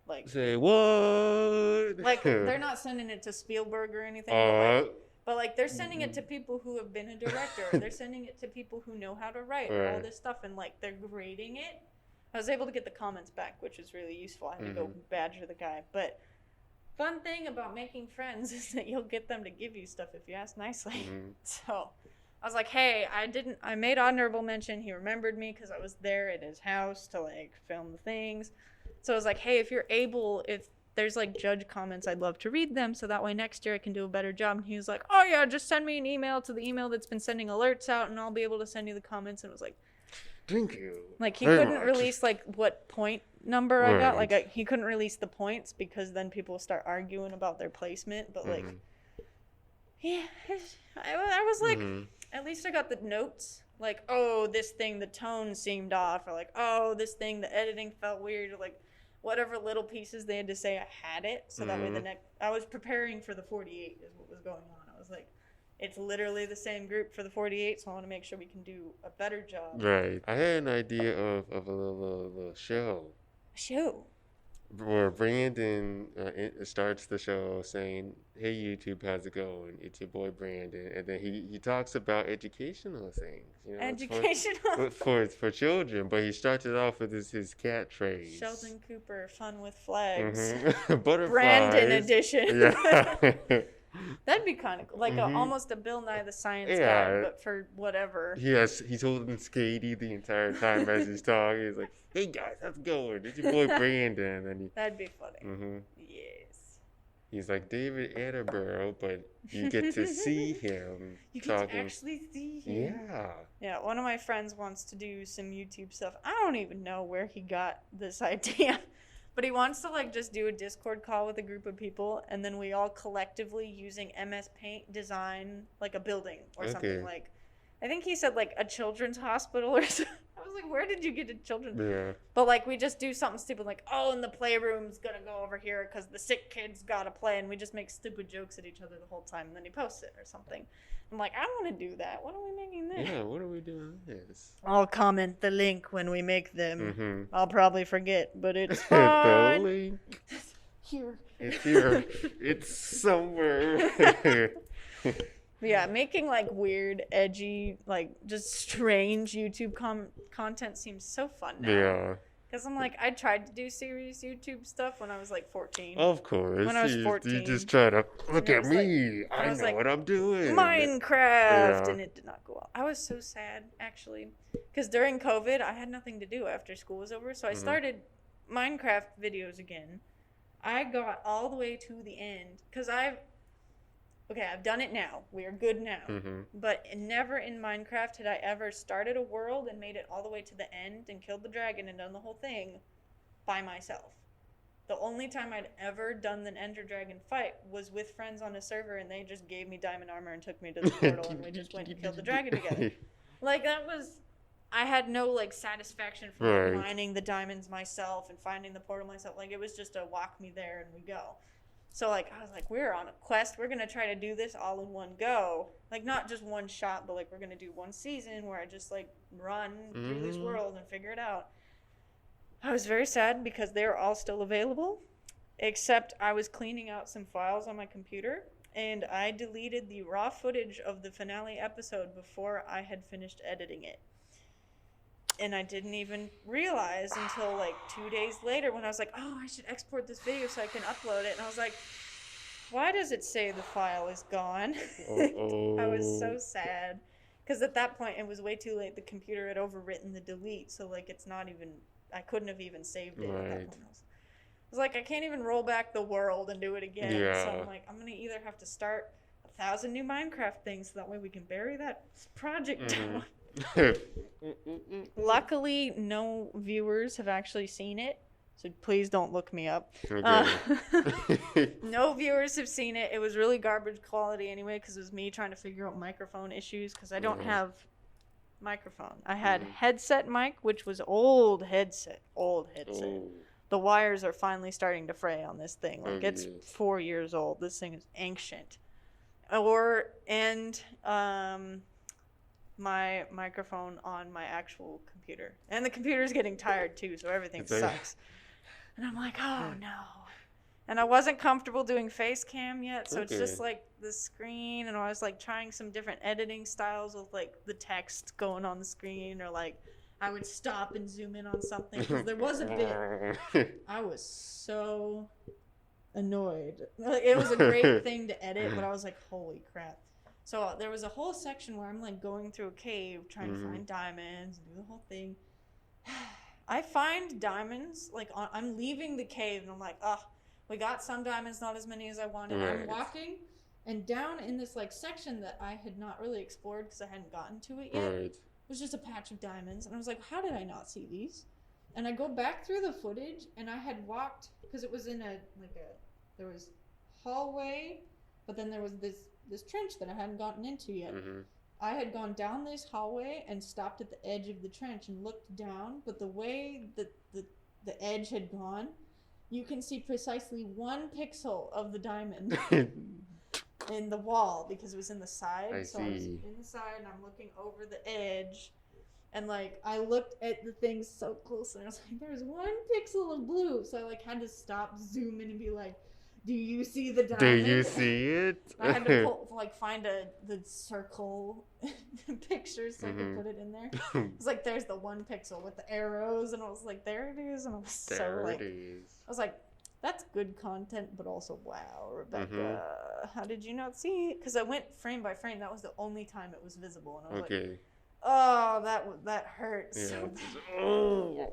Like, say what? Like they're not sending it to Spielberg or anything, but like they're sending it to people who have been a director. They're sending it to people who know how to write all this stuff, and like they're grading it. I was able to get the comments back, which was really useful. I had to go badger the guy. But fun thing about making friends is that you'll get them to give you stuff if you ask nicely. So I was like, hey, I made honorable mention. He remembered me because I was there at his house to like film the things. So I was like, hey, if there's like judge comments, I'd love to read them. So that way next year I can do a better job. And he was like, oh yeah, just send me an email to the email that's been sending alerts out and I'll be able to send you the comments. And it was like, thank you. Like he couldn't release like what point number I got. Like he couldn't release the points because then people start arguing about their placement. But like, yeah, I was like, at least I got the notes. Like, oh, this thing, the tone seemed off. Or like, oh, this thing, the editing felt weird. Or like, whatever little pieces they had to say, I had it. So that way I was preparing for the 48 is what was going on. I was like, it's literally the same group for the 48, so I want to make sure we can do a better job. Right. I had an idea of a little show. A show? Where Brandon starts the show saying, hey, YouTube, how's it going? It's your boy Brandon. And then he talks about educational things. You know, educational? For children. But he starts it off with his catchphrase. Sheldon Cooper, fun with flags. Butterflies. Brandon edition. Yeah. That'd be kind of cool. Like almost a Bill Nye the Science Guy, but for whatever. Yes, he's holding Skady the entire time as he's talking. He's like, hey guys, how's it going? It's your boy Brandon. And that'd be funny. Yes. He's like David Attenborough, but you get to see him You get talking. to actually see him. Yeah. Yeah, one of my friends wants to do some YouTube stuff. I don't even know where he got this idea. But he wants to like just do a Discord call with a group of people, and then we all collectively using MS Paint design like a building or something. Okay. Like, I think he said like a children's hospital or something. I was like, where did you get a children's? Yeah. But like we just do something stupid like, oh, and the playroom's gonna go over here because the sick kid's gotta play, and we just make stupid jokes at each other the whole time, and then he posts it or something. I'm like, I want to do that. What are we making this? Yeah, what are we doing this? I'll comment the link when we make them. Mm-hmm. I'll probably forget, but it's The fine. link. Here. It's here. It's somewhere. But yeah, making like weird, edgy, like just strange YouTube content seems so fun now. Yeah. Because I'm like, I tried to do serious YouTube stuff when I was like 14. Of course. When I was You 14. just try to look And at it was like- me. I I was know like, what I'm doing. Minecraft, Yeah. and it did not go well. I was so sad, actually, because during COVID, I had nothing to do after school was over, so I started Minecraft videos again. I got all the way to the end, because I've done it now. We are good now. Mm-hmm. But never in Minecraft had I ever started a world and made it all the way to the end and killed the dragon and done the whole thing by myself. The only time I'd ever done the Ender Dragon fight was with friends on a server, and they just gave me diamond armor and took me to the portal, and we just went and killed the dragon together. Like, that was... I had no, like, satisfaction from like, Right. mining the diamonds myself and finding the portal myself. Like, it was just a walk me there and we go. So, like, I was like, we're on a quest. We're going to try to do this all in one go. Like, not just one shot, but, like, we're going to do one season where I just, like, run through this world and figure it out. I was very sad because they were all still available, except I was cleaning out some files on my computer, and I deleted the raw footage of the finale episode before I had finished editing it. And I didn't even realize until like 2 days later when I was like, oh, I should export this video so I can upload it. And I was like, why does it say the file is gone? I was so sad. Because at that point, it was way too late. The computer had overwritten the delete. So like it's not even, I couldn't have even saved it at that Right. point. I was like, I can't even roll back the world and do it again. So Yeah. I'm like, I'm going to either have to start 1,000 new Minecraft things so that way we can bury that project down. Luckily, no viewers have actually seen it, so please don't look me up. Okay. No viewers have seen it. It was really garbage quality anyway because it was me trying to figure out microphone issues because I don't have microphone. I had headset mic, which was old headset. Oh. The wires are finally starting to fray on this thing. Like, it's yes. 4 years old. This thing is ancient. My microphone on my actual computer. And the computer's getting tired too, so everything sucks. And I'm like, oh no. And I wasn't comfortable doing face cam yet, so it's just like the screen, and I was like trying some different editing styles with like the text going on the screen, or like I would stop and zoom in on something, because there was a bit I was so annoyed. Like, it was a great thing to edit, but I was like, holy crap. So there was a whole section where I'm like going through a cave trying to find diamonds and do the whole thing. I find diamonds, like I'm leaving the cave and I'm like, oh, we got some diamonds, not as many as I wanted. Right. I'm walking, and down in this like section that I had not really explored because I hadn't gotten to it yet, Right. was just a patch of diamonds, and I was like, how did I not see these? And I go back through the footage, and I had walked, because it was in there was hallway, but then there was this trench that I hadn't gotten into yet. Mm-hmm. I had gone down this hallway and stopped at the edge of the trench and looked down, but the way that the edge had gone, you can see precisely 1 pixel of the diamond in the wall, because it was in the side. I was in the side, and I'm looking over the edge, and like I looked at the thing so close, and I was like, there's 1 pixel of blue. So I like had to stop, zoom in, and be like, do you see the diamond? Do you see it? I had to find the circle picture so I could put it in there. It was like, there's the 1 pixel with the arrows, and I was like, there it is, and I was I was like, that's good content, but also, wow, Rebecca, how did you not see it? Because I went frame by frame. That was the only time it was visible, and I was like, oh, that hurts. Yeah. So bad.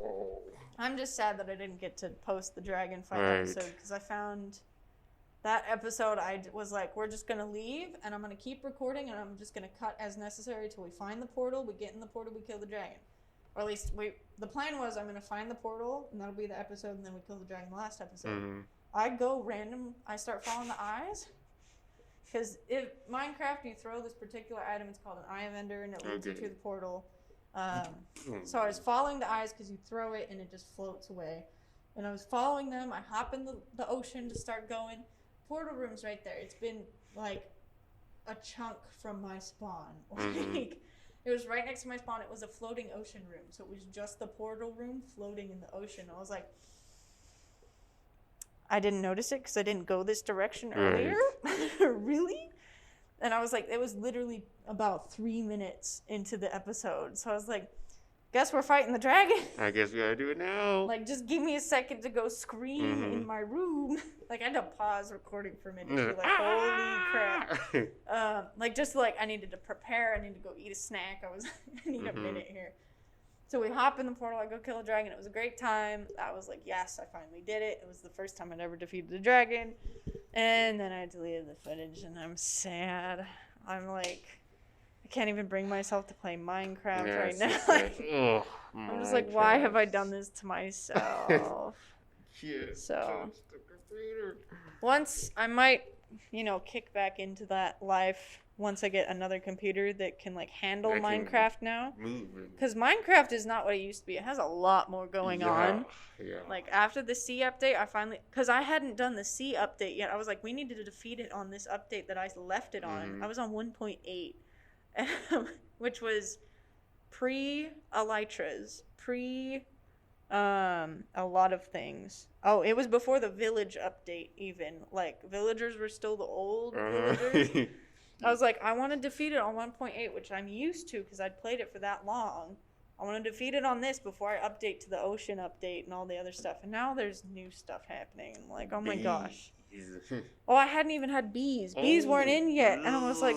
I'm just sad that I didn't get to post the dragon fight episode, because I found that episode, was like, we're just gonna leave, and I'm gonna keep recording, and I'm just gonna cut as necessary till we find the portal. We get in the portal, we kill the dragon, or at least the plan was I'm gonna find the portal, and that'll be the episode, and then we kill the dragon the last episode. Mm-hmm. I go random. I start following the eyes, because if Minecraft, you throw this particular item, it's called an eye of Ender, and it leads you to the portal. So I was following the eyes because you throw it and it just floats away. And I was following them. I hop in the ocean to start going. Portal room's right there. It's been like a chunk from my spawn. Like, it was right next to my spawn. It was a floating ocean room. So it was just the portal room floating in the ocean. I was like, I didn't notice it because I didn't go this direction earlier. Really? And I was like, it was literally about 3 minutes into the episode. So I was like, guess we're fighting the dragon. I guess we gotta do it now. Like, just give me a second to go scream in my room. Like, I had to pause recording for a minute. To be like, holy crap. Like, just like, I needed to prepare. I need to go eat a snack. I need a minute here. So we hop in the portal. I go kill a dragon. It was a great time. I was like, yes, I finally did it. It was the first time I'd ever defeated a dragon. And then I deleted the footage, and I'm sad. I'm like, I can't even bring myself to play Minecraft right now. Like, I'm just like, why have I done this to myself? So, once I might, kick back into that life once I get another computer that can, like, handle Minecraft now. Because Minecraft is not what it used to be. It has a lot more going on. Yeah. Like, after the C update, I finally... Because I hadn't done the C update yet. I was like, we needed to defeat it on this update that I left it on. I was on 1.8. Which was pre-Elytras. A lot of things. Oh, it was before the village update, even. Like, villagers were still the old villagers. I was like, I want to defeat it on 1.8, which I'm used to because I'd played it for that long. I want to defeat it on this before I update to the ocean update and all the other stuff. And now there's new stuff happening. I'm like, oh my gosh. Oh, I hadn't even had bees. Bees weren't in yet. And I was like,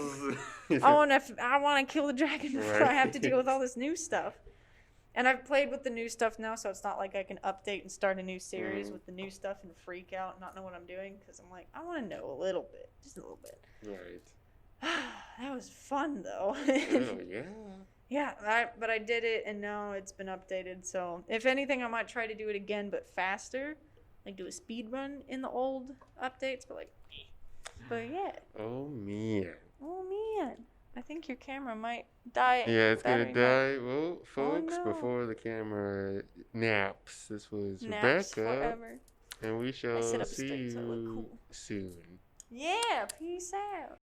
I want to kill the dragon before I have to deal with all this new stuff. And I've played with the new stuff now, so it's not like I can update and start a new series with the new stuff and freak out and not know what I'm doing. Because I'm like, I want to know a little bit. Just a little bit. Right. That was fun, though. Oh, yeah. Yeah, but I did it, and now it's been updated. So, if anything, I might try to do it again, but faster. Like, do a speed run in the old updates, but yeah. Oh, man. I think your camera might die. Yeah, it's going to die. Well, folks, before the camera naps, this was Naps Rebecca. forever. And we shall sit up see straight so I look you cool. soon. Yeah, peace out.